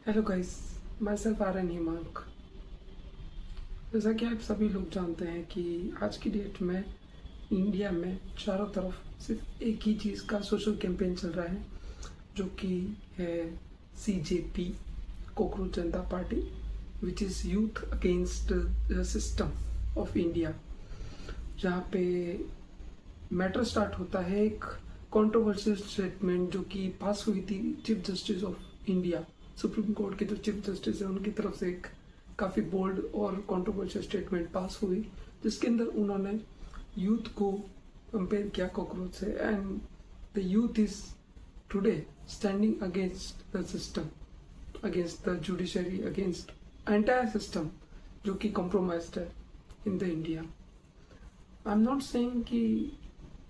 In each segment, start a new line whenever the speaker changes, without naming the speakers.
Hello guys, myself R N Himank. जैसा कि आप सभी लोग जानते हैं कि आज की डेट में इंडिया में चारों तरफ सिर्फ एक ही चीज़ का सोशल कैंपेन चल रहा है, जो कि है CJP, cockroach Janata party, which is youth against system of India. जहाँ पे मैटर स्टार्ट होता है एक कंट्रोवर्शियल स्टेटमेंट जो कि पास हुई थी chief justice of India, supreme court के जो चीफ जस्टिस है उनकी तरफ से एक काफ़ी बोल्ड और कंट्रोवर्शियल स्टेटमेंट पास हुई, जिसके अंदर उन्होंने यूथ को कंपेयर किया कॉकरोच से। And the youth is today standing against the system, against the judiciary, against entire system जो कि कॉम्प्रोमाइज्ड है in the India. I am not saying कि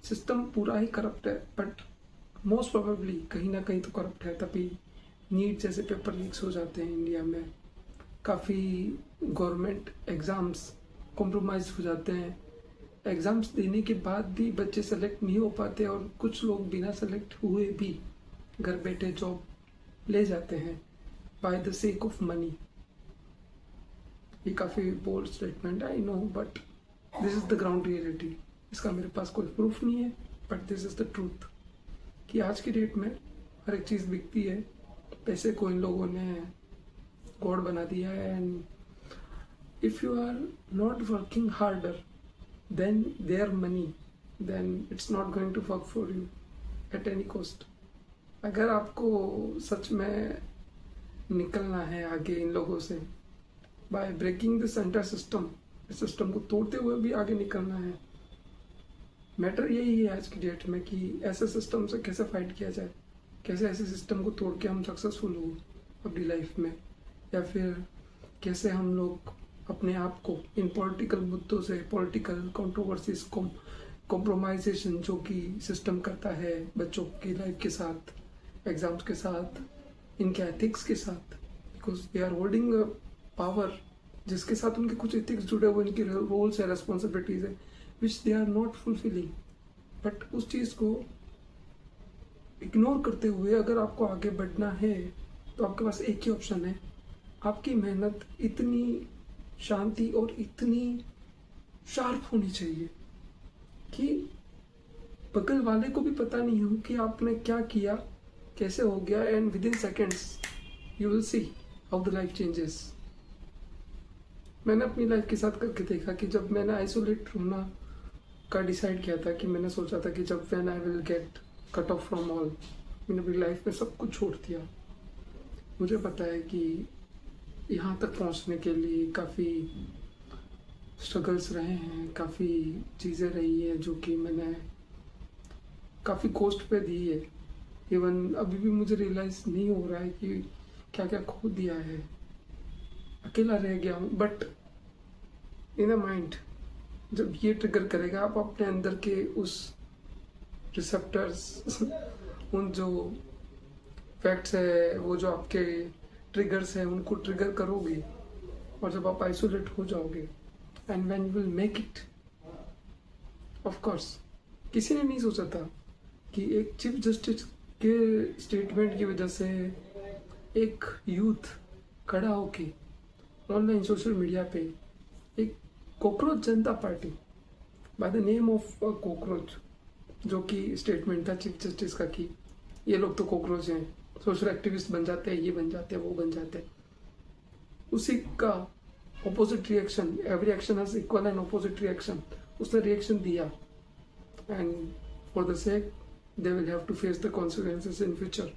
सिस्टम पूरा ही करप्ट है, बट मोस्ट प्रोबेबली कहीं ना कहीं तो करप्ट है, तभी नीट जैसे पेपर लीक्स हो जाते हैं इंडिया में। काफ़ी गवर्नमेंट एग्ज़ाम्स कॉम्प्रोमाइज हो जाते हैं, एग्ज़ाम्स देने के बाद भी बच्चे सेलेक्ट नहीं हो पाते और कुछ लोग बिना सेलेक्ट हुए भी घर बैठे जॉब ले जाते हैं by the sake of money. ये काफ़ी bold statement I know, but this is the ground reality. इसका मेरे पास कोई प्रूफ नहीं है, but this is the truth कि आज की डेट में हर एक चीज़ बिकती है। पैसे को इन लोगों ने गॉड बना दिया है, and if you are not working harder than their money, then it's not going to work for you at any cost. अगर आपको सच में निकलना है आगे इन लोगों से by breaking this entire system, इस सिस्टम को तोड़ते हुए भी आगे निकलना है, मैटर यही है आज की डेट में कि ऐसे सिस्टम से कैसे फाइट किया जाए, कैसे ऐसे सिस्टम को तोड़ के हम सक्सेसफुल हो अपनी लाइफ में, या फिर कैसे हम लोग अपने आप को इन पॉलिटिकल मुद्दों से, पॉलिटिकल कंट्रोवर्सीज को, कॉम्प्रोमाइजेशन जो कि सिस्टम करता है बच्चों की लाइफ के साथ, एग्जाम्स के साथ, इनके एथिक्स के साथ, because they are holding power जिसके साथ उनके कुछ एथिक्स जुड़े हुए, इनकी रोल्स है, रेस्पॉन्सिबिलिटीज है, which they are not fulfilling. But उस चीज़ को इग्नोर करते हुए अगर आपको आगे बढ़ना है तो आपके पास एक ही ऑप्शन है, आपकी मेहनत इतनी शांति और इतनी शार्प होनी चाहिए कि बगल वाले को भी पता नहीं हो कि आपने क्या किया, कैसे हो गया, and with in seconds you will see how the life changes. मैंने अपनी लाइफ के साथ करके देखा कि जब मैंने आइसोलेट होना का डिसाइड किया था, कि मैंने सोचा था कि जब when I will get cut off from all, मैंने अपनी लाइफ में सब कुछ छोड़ दिया। मुझे पता है कि यहाँ तक पहुँचने के लिए काफ़ी स्ट्रगल्स रहे हैं, काफ़ी चीज़ें रही है जो कि मैंने काफ़ी कॉस्ट पे दी है। इवन अभी भी मुझे रियलाइज़ नहीं हो रहा है कि क्या क्या खो दिया है, अकेला रह गया हूँ। बट इन अ माइंड जब ये ट्रिगर करेगा, आप अपने अंदर के उस रिसेप्टर्स उन जो फैक्ट्स है, वो जो आपके ट्रिगर्स हैं, उनको ट्रिगर करोगे, और जब आप आइसोलेट हो जाओगे and when you will make it, of course किसी ने नहीं सोचा था कि एक चीफ जस्टिस के स्टेटमेंट की वजह से एक यूथ खड़ा होके ऑनलाइन सोशल मीडिया पे एक cockroach Janata party by the name of cockroach, जो कि स्टेटमेंट था चीफ जस्टिस का कि ये लोग तो कॉकरोच हैं, सोशल एक्टिविस्ट बन जाते हैं, ये बन जाते हैं, वो बन जाते हैं, उसी का opposite reaction, every action has equal and opposite reaction, उसने रिएक्शन दिया, and for the sake they will have to face the consequences in future.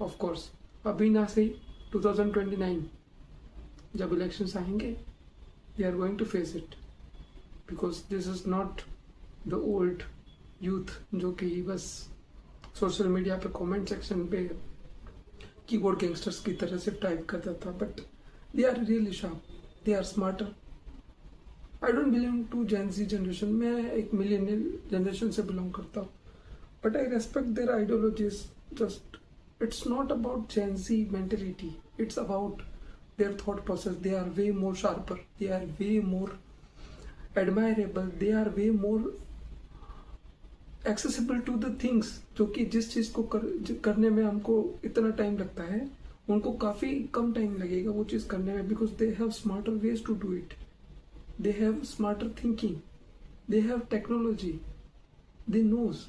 Of course अभी ना से 2029 जब इलेक्शंस आएंगे, they are going to face it, because this is not the old youth जो कि बस सोशल मीडिया पे comment section पे कीबोर्ड गैंगस्टर्स की तरह से टाइप करता था, but they are really sharp, they are smarter. I don't belong to Gen Z generation, मैं एक मिलेनियल जनरेशन से बिलोंग करता हूँ, but I respect their ideologies. Just it's not about Gen Z mentality, it's about their thought process. They are way more sharper, they are way more admirable, they are way more accessible to the things जो कि जिस चीज़ को करने में हमको इतना time लगता है, उनको काफ़ी कम टाइम लगेगा वो चीज़ करने में, because they have smarter ways to do it, they have smarter thinking, they have technology, they knows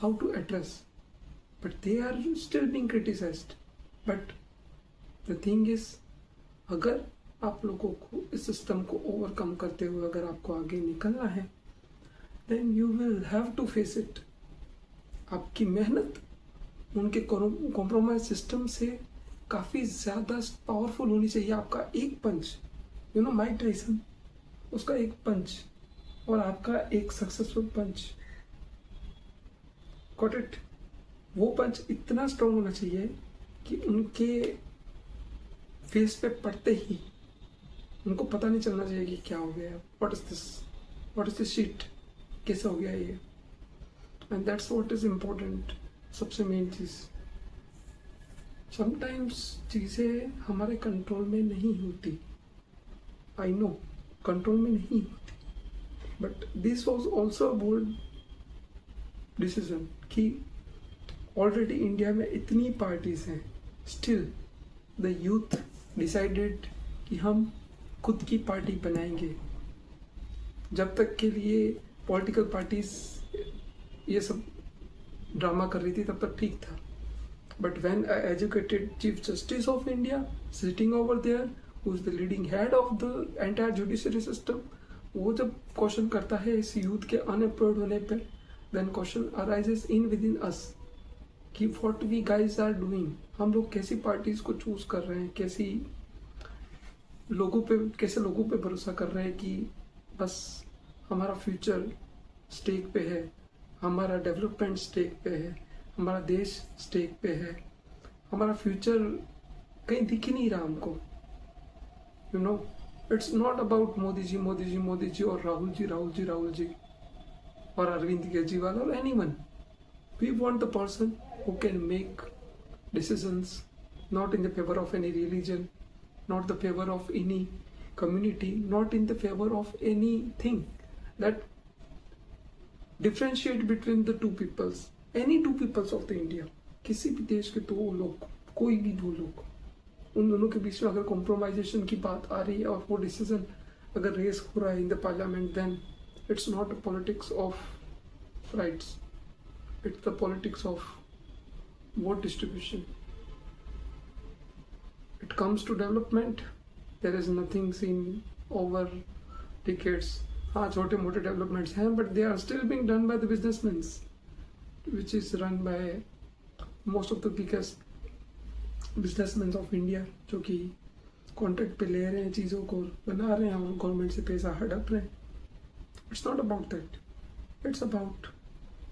how to address, but they are still being criticized. But the thing is, अगर आप लोगों को इस सिस्टम को overcome करते हुए अगर आपको आगे निकलना है, then you will have to face it. आपकी मेहनत उनके कॉम्प्रोमाइज सिस्टम से काफ़ी ज़्यादा पावरफुल होनी चाहिए. आपका एक पंच, यू नो माइक टाइसन, उसका एक पंच और आपका एक सक्सेसफुल पंच, गॉट इट, वो पंच इतना स्ट्रांग होना चाहिए कि उनके फेस पे पड़ते ही उनको पता नहीं चलना चाहिए कि क्या हो गया, व्हाट इज दिस शीट, कैसे हो गया ये. And that's what is important. सबसे मेन चीज़, समटाइम्स चीज़ें हमारे कंट्रोल में नहीं होती, आई नो कंट्रोल में नहीं होती, but this was also a bold decision कि ऑलरेडी इंडिया में इतनी पार्टीज हैं, स्टिल द यूथ डिसाइडेड कि हम खुद की पार्टी बनाएंगे. जब तक के लिए पॉलिटिकल पार्टीज ये सब ड्रामा कर रही थी तब तक ठीक था, but when a educated chief justice of India sitting over there, who is the leading head of the entire judiciary system, वो जब क्वेश्चन करता है इस यूथ के अनएम्प्लॉयड होने पे, then question arises in within us कि what we guys are doing. हम लोग कैसी पार्टीज को चूज कर रहे हैं, कैसे लोगों पे भरोसा कर रहे हैं कि बस हमारा फ्यूचर स्टेक पे है, हमारा डेवलपमेंट स्टेक पे है, हमारा देश स्टेक पे है, हमारा फ्यूचर कहीं दिख ही नहीं रहा हमको. You know, it's not about Modi ji और राहुल जी और अरविंद केजरीवाल और anyone. We want the person who can make decisions not in the favour of any religion, not the favor of any community, not in the favor of anything that differentiate between the two peoples, any two peoples of the India. किसी भी देश के दो लोग, कोई भी दो लोग, उन दोनों के बीच में अगर कॉम्प्रोमाइजेशन की बात आ रही है और वो डिसीजन अगर रेस हो रहा है in the parliament, then it's not a politics of rights, it's the politics of vote distribution. It comes to development, there is nothing seen over decades. हाँ, छोटे मोटे डेवलपमेंट्स हैं, but they are still being done by the businessmen, which is run by most of the biggest businessmen of India, जो कि contract पे ले रहे हैं, चीज़ों को बना रहे हैं और गवर्नमेंट से पैसा हड़प रहे हैं. It's not about that, it's about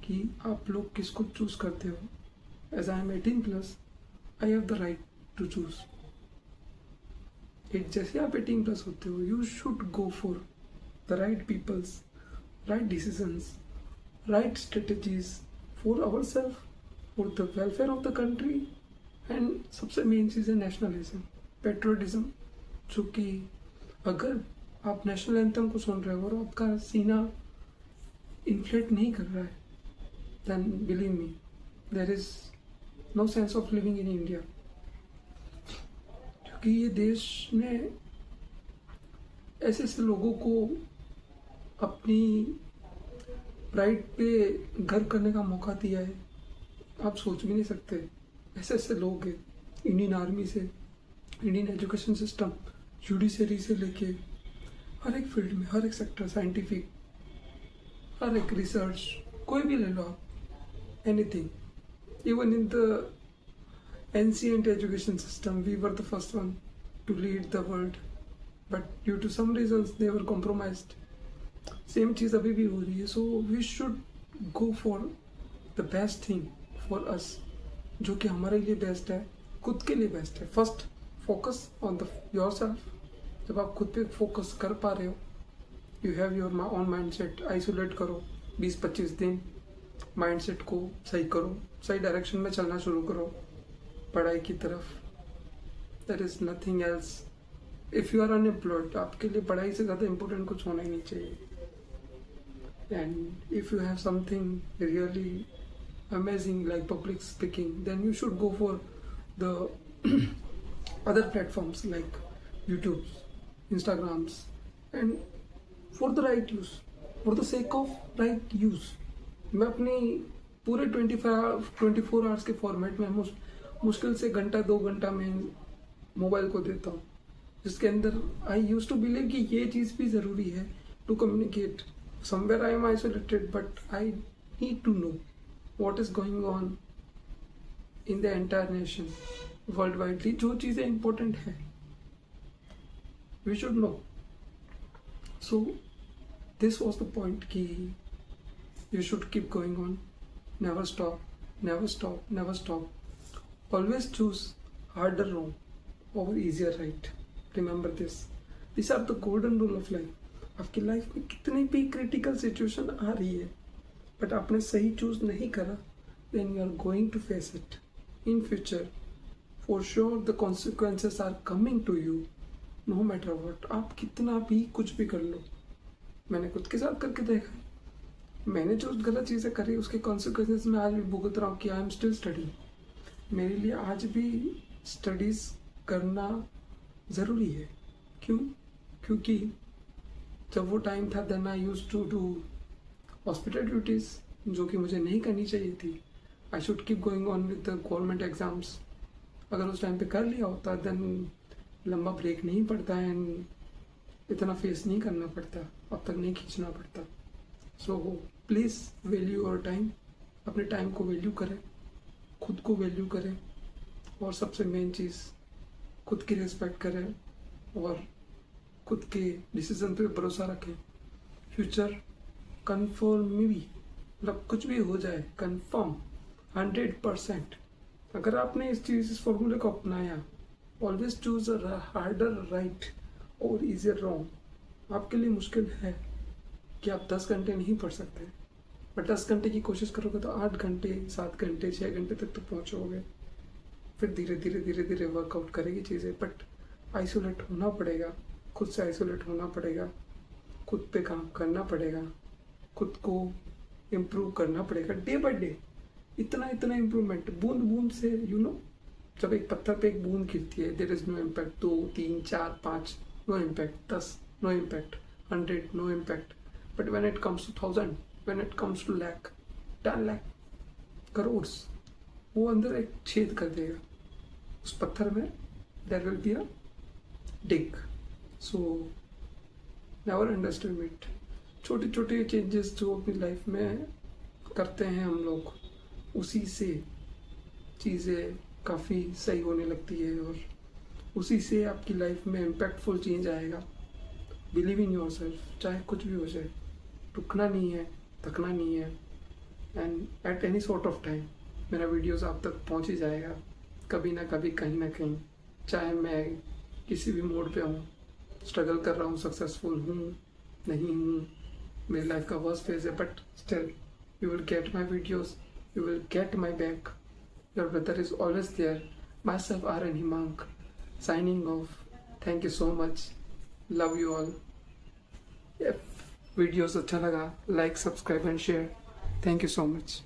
कि आप लोग किसको चूज करते हो. As I am 18+, I have the right to choose. जैसे आप 18+ होते हो, you should go for the right peoples, right decisions, right strategies for our self, for the welfare of the country. And सबसे main चीज़ है nationalism, patriotism, जो कि अगर आप नेशनल एंथम को सुन रहे हो और आपका सीना इन्फ्लेट नहीं कर रहा है, then believe me, there is no sense of living in India. कि ये देश ने ऐसे ऐसे लोगों को अपनी प्राइड पे घर करने का मौका दिया है, आप सोच भी नहीं सकते. ऐसे ऐसे लोग हैं, इंडियन आर्मी से, इंडियन एजुकेशन सिस्टम, जुडिशरी से लेके हर एक फील्ड में, हर एक सेक्टर, साइंटिफिक, हर एक रिसर्च, कोई भी ले लो आप, anything. Even in the ancient education system, we were the first one to lead the world, but due to some reasons they were compromised. Same चीज़ अभी भी हो रही है. So we should go for the best thing for us, जो कि हमारे लिए best है, खुद के लिए बेस्ट है. First focus on the yourself. जब आप खुद पे फोकस कर पा रहे हो, you have your on mindset, isolate करो 20-25 दिन, माइंडसेट को सही करो, सही डायरेक्शन में चलना शुरू करो, पढ़ाई की तरफ. There is nothing else. If you are unemployed, आपके लिए पढ़ाई से ज़्यादा इम्पोर्टेंट कुछ होना ही नहीं चाहिए. And if you have something really amazing like public speaking, then you should go for the other platforms like YouTube, Instagrams, and for the right use, for the sake of right use, मैं अपनी पूरे 24 hours के format में मुश्किल से घंटा 2 घंटा मैं मोबाइल को देता हूँ, जिसके अंदर आई यूज टू बिलीव कि ये चीज़ भी ज़रूरी है to communicate. Somewhere I am isolated but I need to know what is going on in the entire nation world widely. जो चीज़ें इंपॉर्टेंट है we should know. So this was the point कि you should keep going on, never stop, never stop, never stop. Always choose harder wrong over easier right. Remember this. These are the golden rule of life. आपकी life में कितनी भी critical situation आ रही है but आपने सही choose नहीं करा, then you are going to face it in future. For sure the consequences are coming to you no matter what. आप कितना भी कुछ भी कर लो. मैंने खुद के साथ करके देखा, मैंने जो गलत चीज़ें करी उसके कॉन्सिक्वेंसेस मैं आज भी भुगत रहा हूँ कि आई एम स्टिल स्टडी. मेरे लिए आज भी स्टडीज़ करना ज़रूरी है. क्यों? क्योंकि जब वो टाइम था then I used to do hospital duties जो कि मुझे नहीं करनी चाहिए थी. I should keep going on with the government exams. अगर उस टाइम पे कर लिया होता देन लंबा ब्रेक नहीं पड़ता एंड इतना फेस नहीं करना पड़ता, अब तक नहीं खींचना पड़ता. So please value your time. अपने टाइम को वैल्यू करें, खुद को वैल्यू करें और सबसे मेन चीज़ खुद की रिस्पेक्ट करें और खुद के डिसीजन पे भरोसा रखें. फ्यूचर कन्फर्म में भी मतलब कुछ भी हो जाए कन्फर्म 100%. अगर आपने इस फॉर्मूले को अपनाया, always choose a harder right और इजियर रॉन्ग. आपके लिए मुश्किल है कि आप 10 घंटे नहीं पढ़ सकते, बट 10 घंटे की कोशिश करोगे तो 8 घंटे 7 घंटे 6 घंटे तक तो पहुंचोगे. फिर धीरे धीरे धीरे धीरे वर्कआउट करेगी चीज़ें. बट आइसोलेट होना पड़ेगा, खुद से आइसोलेट होना पड़ेगा, खुद पे काम करना पड़ेगा, खुद को इम्प्रूव करना पड़ेगा डे बाय डे. इतना इतना इम्प्रूवमेंट बूंद बूंद से जब एक पत्थर पे एक बूंद गिरती है there is no impact. 2 3 4 5 no impact. 10 no impact. 100 no impact. But when it comes to 1000, when it comes to lakh, 10 lakh, crores, वो अंदर एक छेद कर देगा उस पत्थर में. There will be a dig. So never underestimate. छोटे छोटे चेंजेस जो अपनी लाइफ में करते हैं हम लोग, उसी से चीज़ें काफ़ी सही होने लगती है और उसी से आपकी लाइफ में इम्पैक्टफुल चेंज आएगा. Believe in your self. चाहे कुछ भी हो जाए, रुकना नहीं है, थकना नहीं है. And at any sort of time मेरा वीडियोस आप तक पहुंच ही जाएगा कभी ना कभी, कहीं ना कहीं. चाहे मैं किसी भी मोड पे हूँ, स्ट्रगल कर रहा हूँ, सक्सेसफुल हूँ नहीं हूँ, मेरी लाइफ का वर्स्ट फेज है, but still you will get my videos, you will get my back. Your brother is always there. Myself Aryan Himank signing off. Thank you so much. Love you all. Videos अच्छा लगा, like, subscribe and share. Thank you so much.